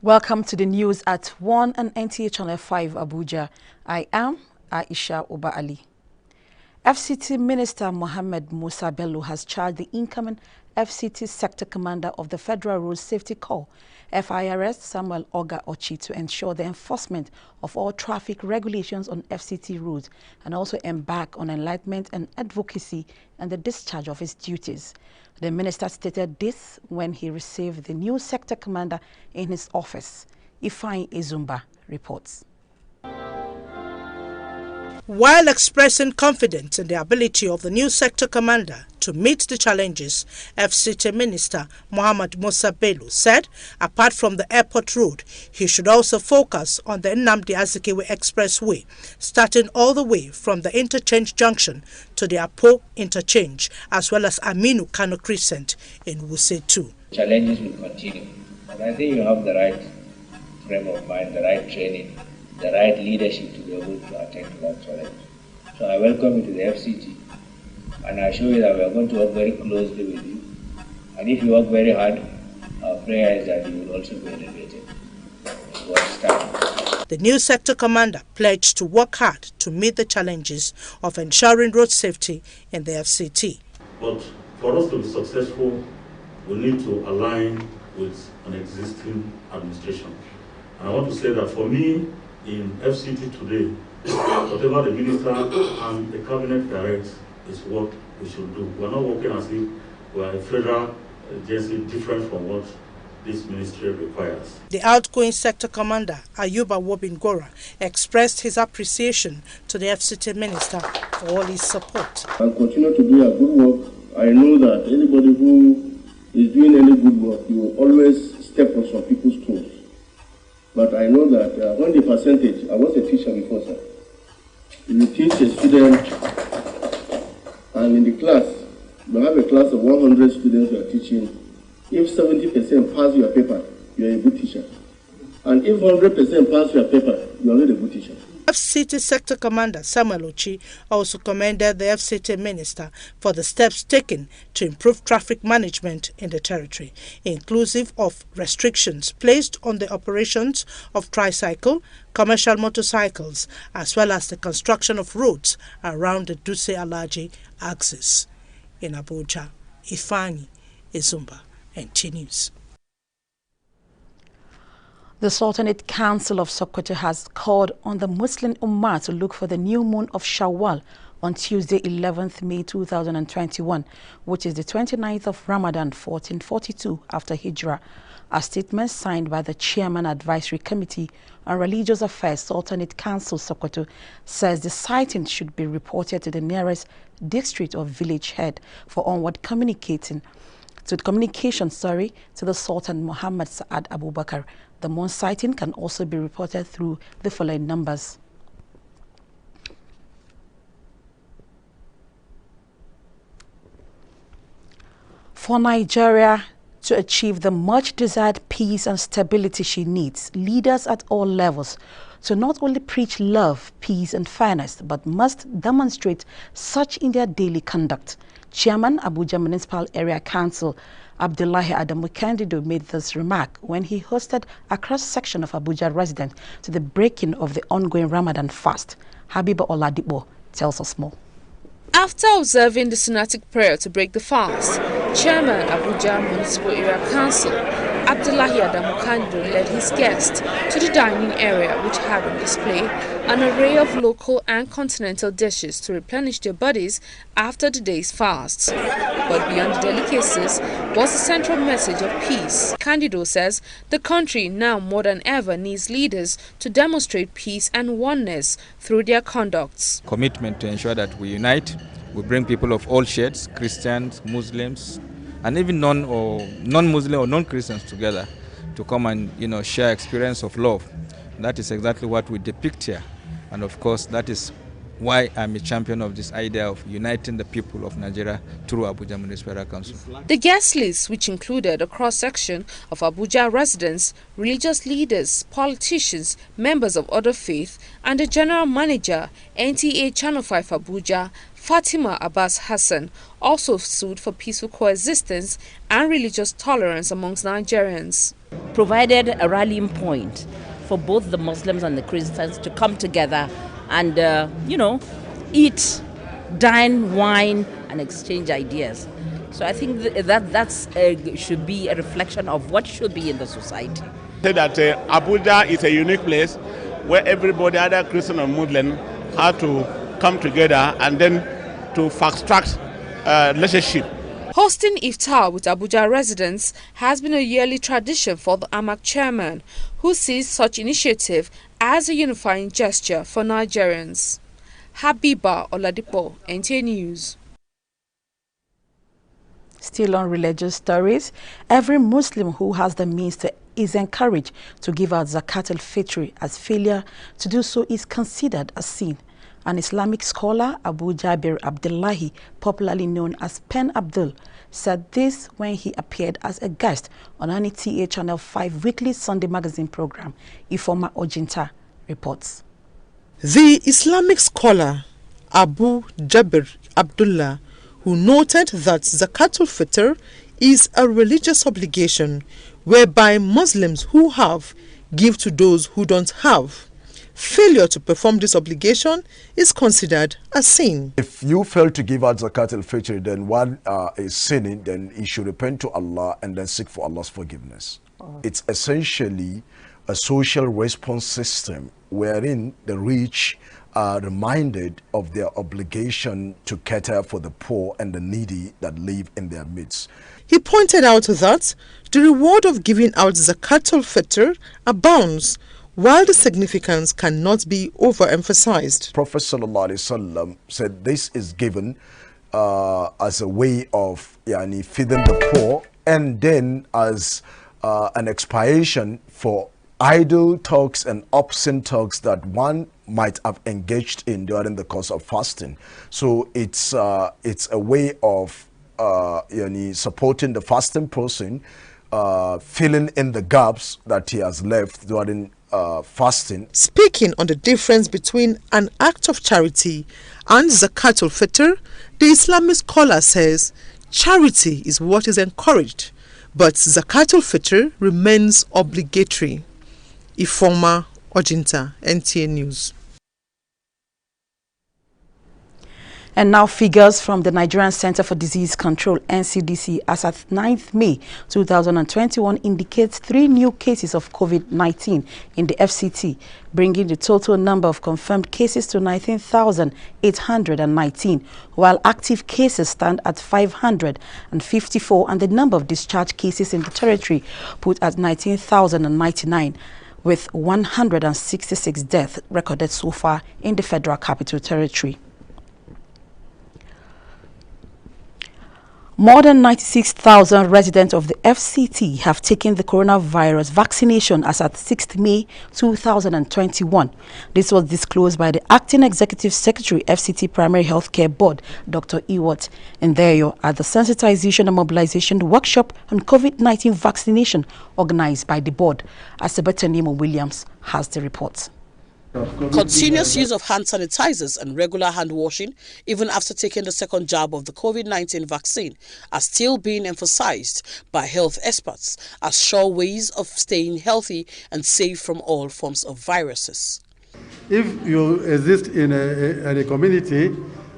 Welcome to the news at 1 and NTA5 Abuja. I am Aisha Oba Ali. FCT Minister Mohammed Musa Bello has charged the incoming FCT Sector Commander of the Federal Road Safety Corps, FIRS, Samuel Oga Ochi, to ensure the enforcement of all traffic regulations on FCT roads and also embark on enlightenment and advocacy and the discharge of his duties. The minister stated this when he received the new sector commander in his office. Ifeanyi Ezumba reports. While expressing confidence in the ability of the new sector commander to meet the challenges, FCT Minister Mohammed Musa Bello said apart from the airport road, he should also focus on the Nnamdi Azikiwe Expressway, starting all the way from the interchange junction to the Apo interchange, as well as Aminu Kano Crescent in Wuse 2. Challenges will continue, and I think you have the right frame of mind, the right training, the right leadership to be able to attend to that challenge. So I welcome you to the FCT, and I assure you that we are going to work very closely with you. And if you work very hard, our prayer is that you will also be elevated. The new sector commander pledged to work hard to meet the challenges of ensuring road safety in the FCT. But for us to be successful, we need to align with an existing administration. And I want to say that for me, in FCT today, whatever the minister and the cabinet directs is what we should do. We're not working as if we're a federal agency different from what this ministry requires. The outgoing sector commander, Ayuba Wobingora, expressed his appreciation to the FCT minister for all his support. And continue to do a good work. I know that anybody who is doing any good work, you will always step on some people's toes. But I know that when the percentage, I was a teacher before, sir. You teach a student, and in the class, you have a class of 100 students you are teaching. If 70% pass your paper, you are a good teacher. And if 100% pass your paper, you are not a good teacher. FCT Sector Commander Samuel Ochi also commended the FCT Minister for the steps taken to improve traffic management in the territory, inclusive of restrictions placed on the operations of tricycle, commercial motorcycles, as well as the construction of roads around the Dutse Alaji axis. In Abuja, Ifeanyi Ezumba, NT News. The Sultanate Council of Sokoto has called on the Muslim Ummah to look for the new moon of Shawwal on Tuesday, 11th May 2021, which is the 29th of Ramadan, 1442 after Hijrah. A statement signed by the Chairman Advisory Committee on Religious Affairs, Sultanate Council Sokoto, says the sighting should be reported to the nearest district or village head for onward communication to the Sultan Muhammad Sa'ad Abubakar. The moon sighting can also be reported through the following numbers. For Nigeria to achieve the much-desired peace and stability she needs, leaders at all levels to not only preach love, peace and fairness, but must demonstrate such in their daily conduct. Chairman, Abuja Municipal Area Council, Abdullahi Adamu Candido, made this remark when he hosted a cross-section of Abuja residents to the breaking of the ongoing Ramadan fast. Habiba Oladipo tells us more. After observing the Sunnatic prayer to break the fast, Chairman, Abuja Municipal Area Council, Abdullahi Adamu Candido, led his guests to the dining area, which had on display an array of local and continental dishes to replenish their bodies after the day's fast. But beyond the delicacies was the central message of peace. Candido says the country now more than ever needs leaders to demonstrate peace and oneness through their conducts. Commitment to ensure that we unite, we bring people of all shades, Christians, Muslims, and even non-Muslim or non-Christians together to come and share experience of love. That is exactly what we depict here, and of course that is why I'm a champion of this idea of uniting the people of Nigeria through Abuja Municipal Council. The guest list, which included a cross-section of Abuja residents, religious leaders, politicians, members of other faiths, and the general manager, NTA5 Abuja, Fatima Abbas Hassan, also stood for peaceful coexistence and religious tolerance amongst Nigerians. Provided a rallying point for both the Muslims and the Christians to come together and, eat, dine, wine, and exchange ideas. So I think that should be a reflection of what should be in the society. Say that Abuja is a unique place where everybody, either Christian or Muslim, have to come together and then to fast-track relationship. Hosting iftar with Abuja residents has been a yearly tradition for the AMAC chairman, who sees such initiative as a unifying gesture for Nigerians. Habiba Oladipo, NTA News. Still on religious stories, every Muslim who has the means is encouraged to give out Zakat al-Fitr, as failure to do so is considered a sin. An Islamic scholar, Abu Jabir Abdullahi, popularly known as Pen Abdul, said this when he appeared as a guest on NTA Channel 5 weekly Sunday magazine program. Ifoma Ojinta reports. The Islamic scholar Abu Jabir Abdullah, who noted that Zakatul Fitr is a religious obligation whereby Muslims who have give to those who don't have. Failure to perform this obligation is considered a sin. If you fail to give out Zakat al-Fitr, then one is sinning, then he should repent to Allah and then seek for Allah's forgiveness. It's essentially a social response system wherein the rich are reminded of their obligation to cater for the poor and the needy that live in their midst. He pointed out that the reward of giving out Zakat al-Fitr abounds, while the significance cannot be overemphasized. Prophet ﷺ said this is given as a way of feeding the poor, and then as an expiation for idle talks and obscene talks that one might have engaged in during the course of fasting. So it's a way of supporting the fasting person, filling in the gaps that he has left during fasting. Speaking on the difference between an act of charity and Zakat al-Fitr, the Islamic scholar says charity is what is encouraged, but Zakat al-Fitr remains obligatory. Ifoma Ojinta, NTA News. And now figures from the Nigerian Center for Disease Control, NCDC, as at 9th May 2021 indicates 3 new cases of COVID-19 in the FCT, bringing the total number of confirmed cases to 19,819, while active cases stand at 554 and the number of discharged cases in the territory put at 19,099. With 166 deaths recorded so far in the Federal Capital Territory. More than 96,000 residents of the FCT have taken the coronavirus vaccination as at 6th May 2021. This was disclosed by the Acting Executive Secretary, FCT Primary Healthcare Board, Dr. Iwot Ndeyo, at the Sensitization and Mobilization Workshop on COVID-19 vaccination organized by the board. Asebetanimo Williams has the report. Continuous use of hand sanitizers and regular hand washing, even after taking the second jab of the COVID-19 vaccine, are still being emphasized by health experts as sure ways of staying healthy and safe from all forms of viruses. If you exist in a community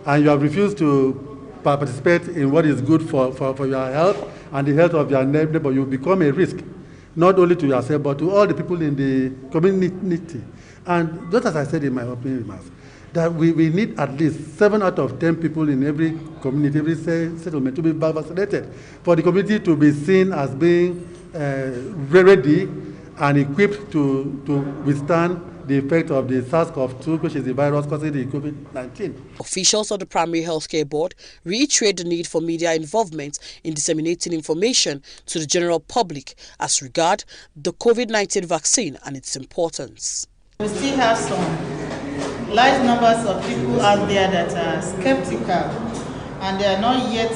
and you have refused to participate in what is good for your health and the health of your neighbor, you become a risk, not only to yourself but to all the people in the community. And just as I said in my opening remarks, that we need at least 7 out of 10 people in every community, every settlement to be vaccinated, for the community to be seen as being ready and equipped to withstand the effect of the SARS-CoV-2, which is the virus causing the COVID-19. Officials of the Primary Healthcare Board reiterate the need for media involvement in disseminating information to the general public as regard the COVID-19 vaccine and its importance. We still have some large numbers of people out there that are skeptical and they are not yet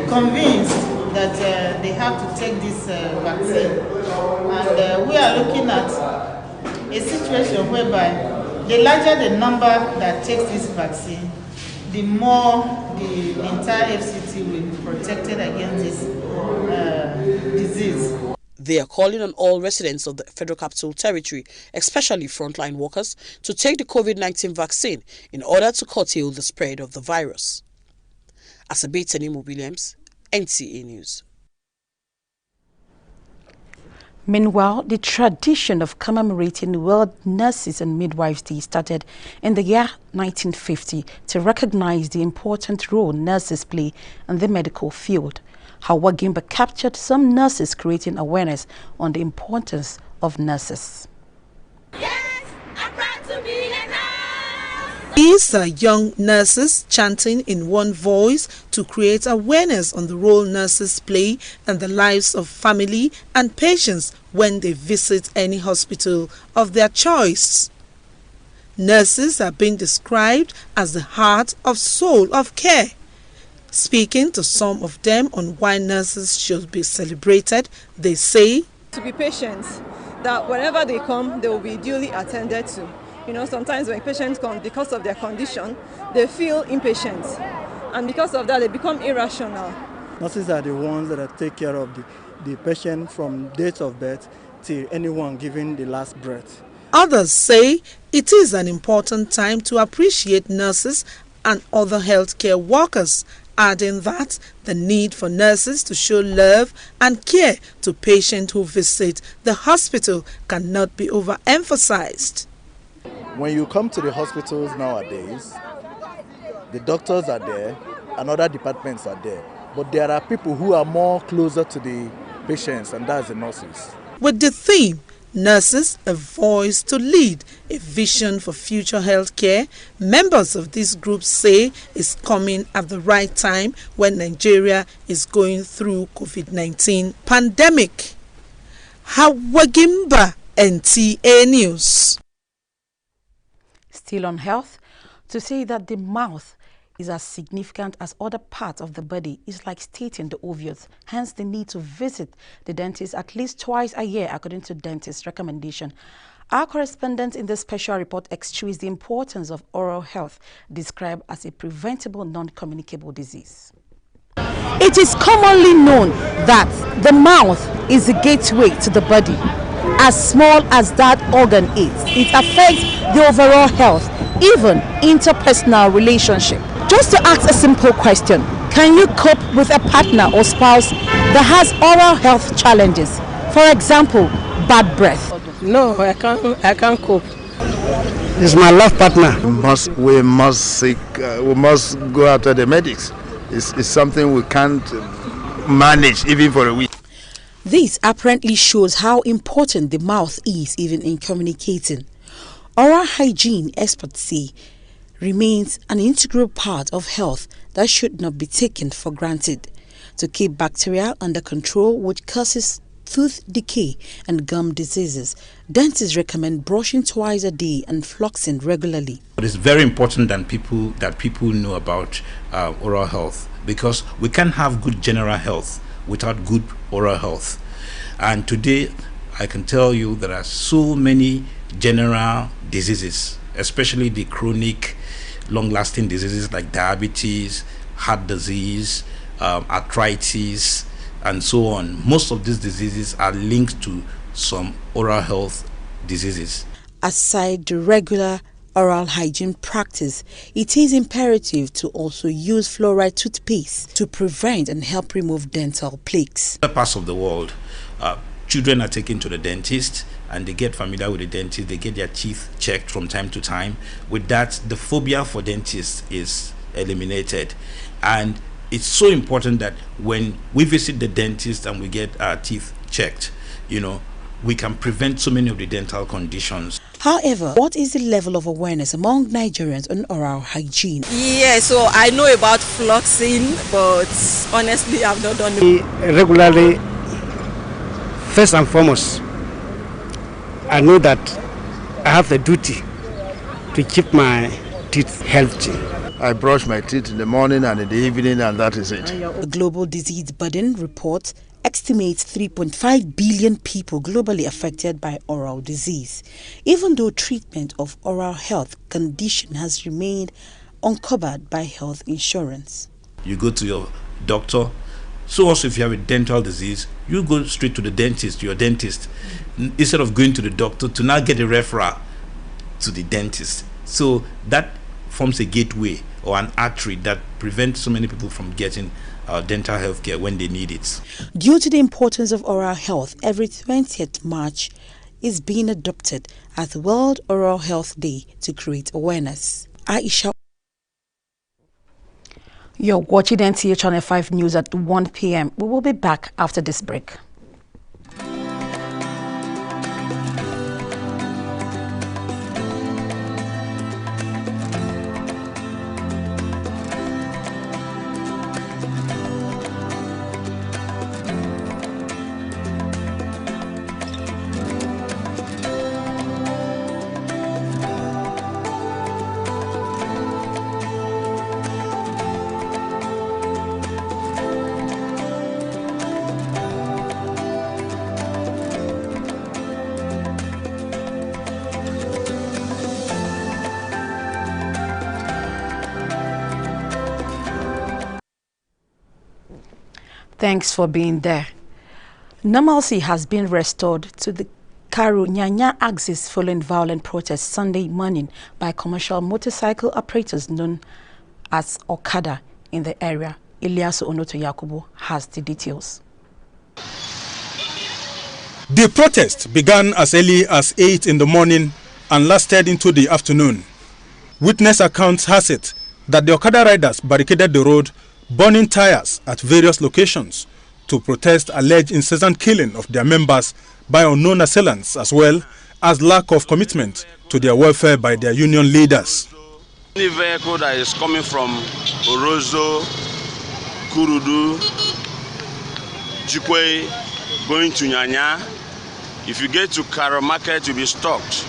convinced that they have to take this vaccine. And we are looking at a situation whereby the larger the number that takes this vaccine, the more the entire FCT will be protected against this disease. They are calling on all residents of the Federal Capital Territory, especially frontline workers, to take the COVID-19 vaccine in order to curtail the spread of the virus. Asabe Tanimu Williams, NTA News. Meanwhile, the tradition of commemorating World Nurses and Midwives Day started in the year 1950 to recognize the important role nurses play in the medical field. Hawa Gimba captured some nurses creating awareness on the importance of nurses. Yes, I'm proud to be a nurse. These are young nurses chanting in one voice to create awareness on the role nurses play in the lives of family and patients when they visit any hospital of their choice. Nurses are being described as the heart of soul of care. Speaking to some of them on why nurses should be celebrated, they say, to be patient, that whenever they come, they will be duly attended to. You know, sometimes when patients come, because of their condition, they feel impatient. And because of that, they become irrational. Nurses are the ones that take care of the patient from date of birth till anyone giving the last breath. Others say it is an important time to appreciate nurses and other healthcare workers, adding that the need for nurses to show love and care to patients who visit the hospital cannot be overemphasized. When you come to the hospitals nowadays, the doctors are there and other departments are there, but there are people who are more closer to the patients, and that's the nurses. With the theme, Nurses, a Voice to Lead, a Vision for Future Healthcare, members of this group say it's coming at the right time when Nigeria is going through COVID-19 pandemic. Hawagimba, NTA News. Still on health, to say that the mouth is as significant as other parts of the body is like stating the obvious. Hence, the need to visit the dentist at least twice a year, according to dentist recommendation. Our correspondent in this special report extols the importance of oral health, described as a preventable non-communicable disease. It is commonly known that the mouth is the gateway to the body. As small as that organ is, it affects the overall health, even interpersonal relationship. Just to ask a simple question, can you cope with a partner or spouse that has oral health challenges? For example, bad breath. No, I can't cope. It's my life partner. We must go after the medics. It's something we can't manage even for a week. This apparently shows how important the mouth is even in communicating. Oral hygiene, experts say, remains an integral part of health that should not be taken for granted. To keep bacteria under control, which causes tooth decay and gum diseases, dentists recommend brushing twice a day and flossing regularly. It is very important that people know about oral health, because we can't have good general health without good oral health. And today, I can tell you there are so many general diseases, especially the chronic, long-lasting diseases like diabetes, heart disease, arthritis, and so on. Most of these diseases are linked to some oral health diseases. Aside the regular oral hygiene practice, it is imperative to also use fluoride toothpaste to prevent and help remove dental plaques. In other parts of the world, children are taken to the dentist and they get familiar with the dentist, they get their teeth checked from time to time. With that, the phobia for dentists is eliminated. And it's so important that when we visit the dentist and we get our teeth checked, we can prevent so many of the dental conditions. However, what is the level of awareness among Nigerians on oral hygiene? Yeah, so I know about flossing, but honestly, I've not done it. Regularly, first and foremost, I know that I have the duty to keep my teeth healthy. I brush my teeth in the morning and in the evening, and that is it. The Global Disease Burden Report estimates 3.5 billion people globally affected by oral disease, even though treatment of oral health condition has remained uncovered by health insurance. You go to your doctor. So also if you have a dental disease, you go straight to the dentist, your dentist, instead of going to the doctor to now get a referral to the dentist. So that forms a gateway or an artery that prevents so many people from getting dental health care when they need it. Due to the importance of oral health, every 20th March is being adopted as World Oral Health Day to create awareness. Aisha. You're watching NTA5 News at 1 p.m. We will be back after this break. Thanks for being there. Normalcy has been restored to the Karu-Nyanya axis following violent protests Sunday morning by commercial motorcycle operators known as Okada in the area. Ilyasu Onoto Yakubu has the details. The protest began as early as 8 in the morning and lasted into the afternoon. Witness accounts has it that the Okada riders barricaded the road, burning tires at various locations to protest alleged incessant killing of their members by unknown assailants, as well as lack of commitment to their welfare by their union leaders. Any vehicle that is coming from Orozo, Kurudu, Jikwe, going to Nyanya, if you get to Karo Market, you'll be stopped.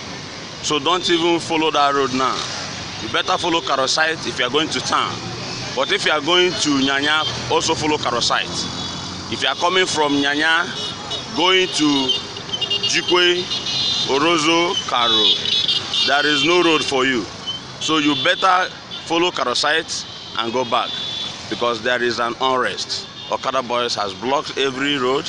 So don't even follow that road now. You better follow Karo site if you are going to town. But if you are going to Nyanya, also follow Karo site. If you are coming from Nyanya, going to Jikwe, Orozo, Karo, there is no road for you. So you better follow Karo site and go back because there is an unrest. Okada boys has blocked every road,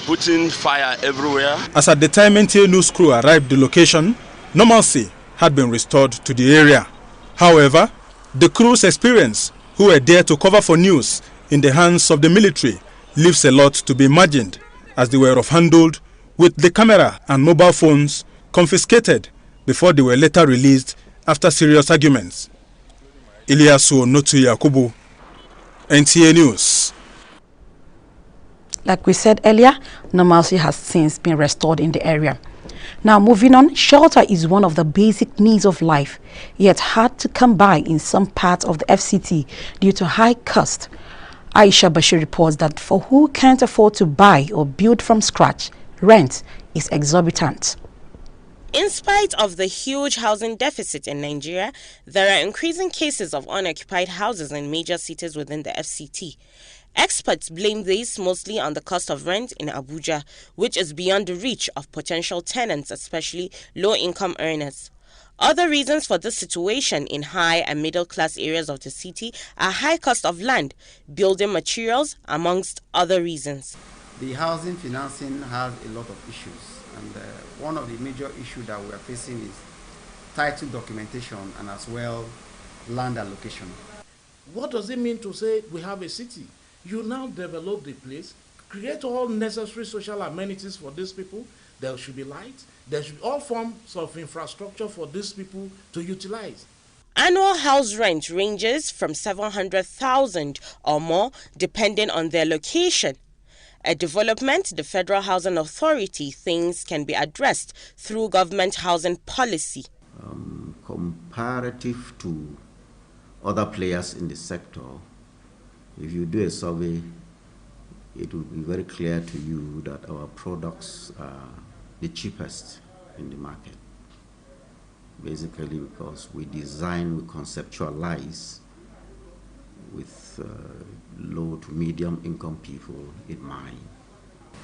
putting fire everywhere. As at the time NTA news crew arrived the location, normalcy had been restored to the area. However, the crew's experience, who were there to cover for news in the hands of the military, leaves a lot to be imagined, as they were off-handled with the camera and mobile phones confiscated before they were later released after serious arguments. Ilyasu Onoto Yakubu, NTA News. Like we said earlier, normalcy has since been restored in the area. Now moving on, shelter is one of the basic needs of life, yet hard to come by in some parts of the FCT due to high cost. Aisha Bashir reports that for who can't afford to buy or build from scratch, rent is exorbitant. In spite of the huge housing deficit in Nigeria, there are increasing cases of unoccupied houses in major cities within the FCT. Experts blame this mostly on the cost of rent in Abuja, which is beyond the reach of potential tenants, especially low-income earners. Other reasons for this situation in high and middle-class areas of the city are high cost of land, building materials, amongst other reasons. The housing financing has a lot of issues, and one of the major issues that we are facing is title documentation and as well land allocation. What does it mean to say we have a city? You now develop the place, create all necessary social amenities for these people. There should be light. There should be all forms of infrastructure for these people to utilize. Annual house rent ranges from 700,000 or more depending on their location. A development the Federal Housing Authority thinks can be addressed through government housing policy. Comparative to other players in the sector, if you do a survey, it will be very clear to you that our products are the cheapest in the market. basically because we design, we conceptualize with low to medium income people in mind.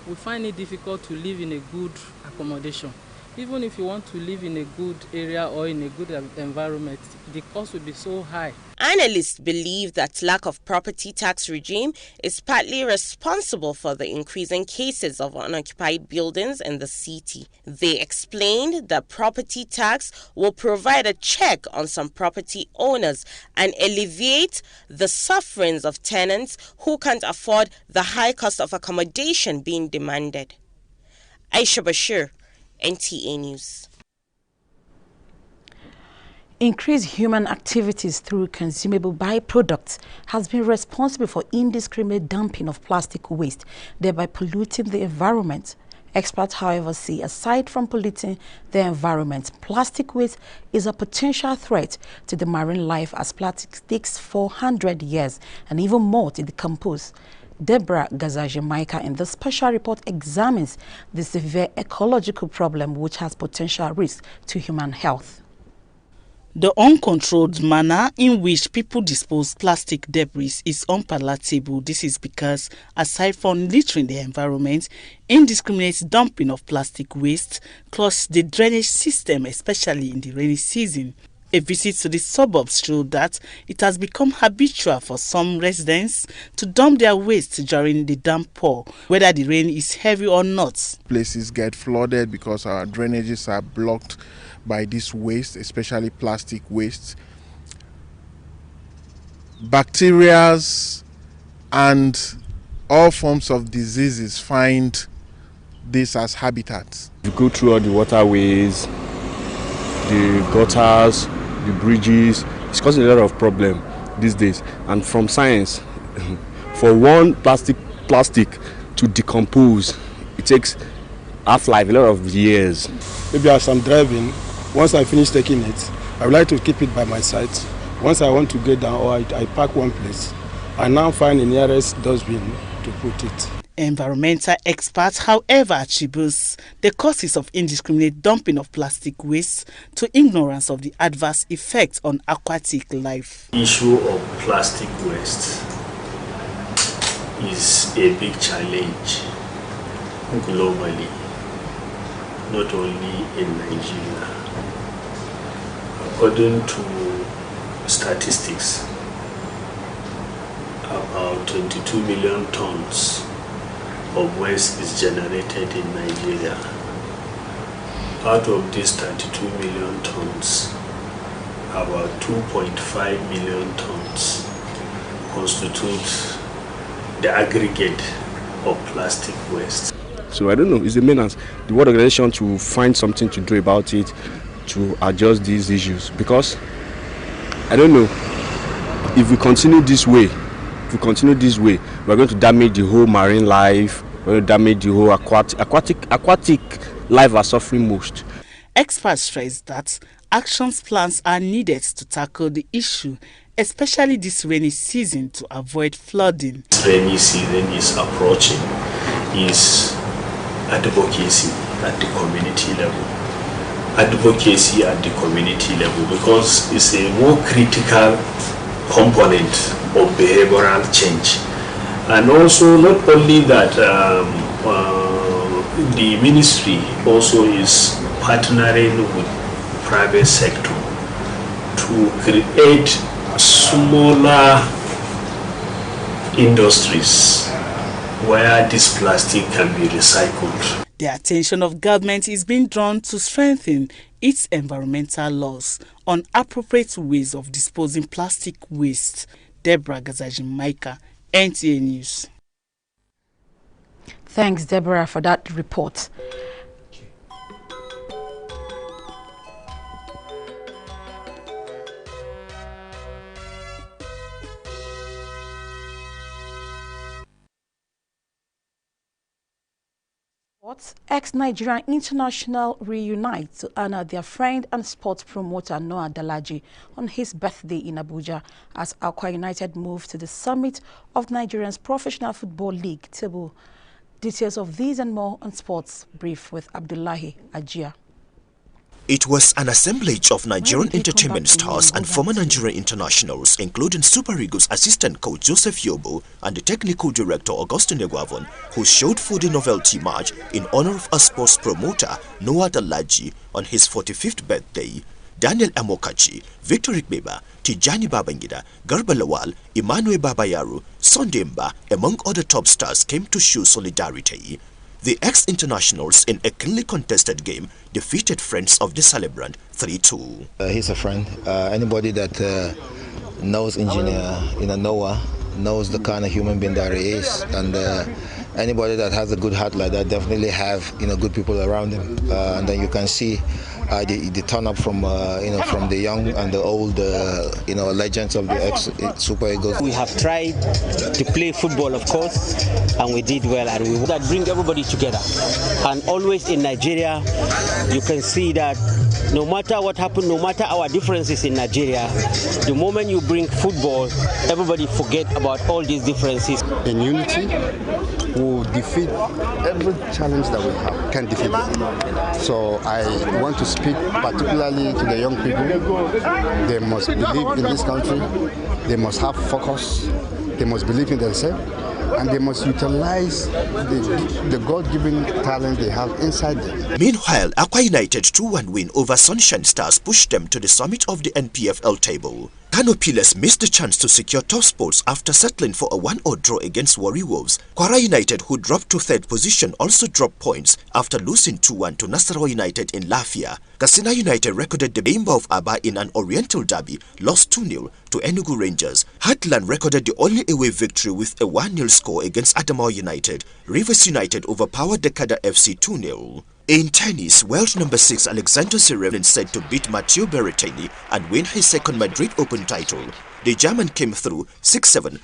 We find it difficult to live in a good accommodation. Even if you want to live in a good area or in a good environment, the cost will be so high. Analysts believe that lack of property tax regime is partly responsible for the increasing cases of unoccupied buildings in the city. They explained that property tax will provide a check on some property owners and alleviate the sufferings of tenants who can't afford the high cost of accommodation being demanded. Aisha Bashir, NTA News. Increased human activities through consumable byproducts has been responsible for indiscriminate dumping of plastic waste, thereby polluting the environment. Experts, however, say aside from polluting the environment, plastic waste is a potential threat to the marine life as plastic takes 400 years and even more to decompose. Deborah Gazaji-Maika in the special report examines the severe ecological problem which has potential risk to human health. The uncontrolled manner in which people dispose plastic debris is unpalatable. This is because, aside from littering the environment, indiscriminate dumping of plastic waste clogs the drainage system, especially in the rainy season. A visit to the suburbs showed that it has become habitual for some residents to dump their waste during the downpour, whether the rain is heavy or not. Places get flooded because our drainages are blocked by this waste, especially plastic waste. Bacteria and all forms of diseases find this as habitats. You go through all the waterways, the gutters, the bridges. It's causing a lot of problem these days. And from science, for one plastic to decompose, it takes half-life, a lot of years. Maybe as I'm driving, once I finish taking it, I would like to keep it by my side. Once I want to get down or I park one place, I now find the nearest dustbin to put it. Environmental experts, however, attributes the causes of indiscriminate dumping of plastic waste to ignorance of the adverse effects on aquatic life. The issue of plastic waste is a big challenge globally, not only in Nigeria. According to statistics, about 22 million tons of waste is generated in Nigeria. Out of these 32 million tons, about 2.5 million tons constitute the aggregate of plastic waste. So I don't know, it's the maintenance, the World Organization to find something to do about it, to adjust these issues, because I don't know, if we continue this way, we're going to damage the whole marine life, we're going to damage the whole aquatic life are suffering most. Experts stress that action plans are needed to tackle the issue, especially this rainy season, to avoid flooding. This rainy season is approaching, is advocacy at the community level. Advocacy at the community level, because it's a more critical component of behavioral change. And also, not only that, the ministry also is partnering with private sector to create smaller industries where this plastic can be recycled. The attention of government is being drawn to strengthen its environmental laws on appropriate ways of disposing plastic waste. Deborah Gazaji-Maika, NTA News. Thanks, Deborah, for that report. Ex-Nigerian International reunite to honor their friend and sports promoter Noah Dalaji on his birthday in Abuja as Akwa United move to the summit of Nigeria's Professional Football League table. Details of these and more on Sports Brief with Abdullahi Ajia. It was an assemblage of Nigerian entertainment stars and former Nigerian internationals, including Super Eagles assistant coach Joseph Yobo and the technical director Augustine Egwavon, who showed for the novelty match in honor of a sports promoter, Noah Dalaji, on his 45th birthday. Daniel Amokachi, Victor Ikbeba, Tijani Babangida, Garba Lawal, Emmanuel Babayaru, Sunday Mba, among other top stars, came to show solidarity. The ex-internationals in a keenly contested game defeated friends of the celebrant 3-2. He's a friend. Anybody that knows engineer, Noah, knows the kind of human being that he is, and anybody that has a good heart like that definitely have good people around him, and then you can see the turn up from from the young and the old legends of the ex-Super Eagles. We have tried to play football, of course, and we did well, and we that bring everybody together. And always in Nigeria, you can see that no matter what happened, no matter our differences in Nigeria, the moment you bring football, everybody forget about all these differences. In unity, we'll defeat every challenge that we have, can defeat it. So I want to speak particularly to the young people. They must believe in this country, they must have focus, they must believe in themselves, and they must utilize the God-given talent they have inside them. Meanwhile, Akwa United 2-1 win over Sunshine Stars pushed them to the summit of the NPFL table. Kano Pillars missed the chance to secure top spots after settling for a 1-0 draw against Warri Wolves. Kwara United, who dropped to third position, also dropped points after losing 2-1 to Nasarawa United in Lafia. Katsina United recorded the Bimba of Aba in an Oriental derby, lost 2-0 to Enugu Rangers. Heartland recorded the only away victory with a 1-0 score against Adamawa United. Rivers United overpowered Dekada FC 2-0. In tennis, world number 6 Alexander Zverev is set to beat Matteo Berrettini and win his second Madrid Open title. The German came through 6-7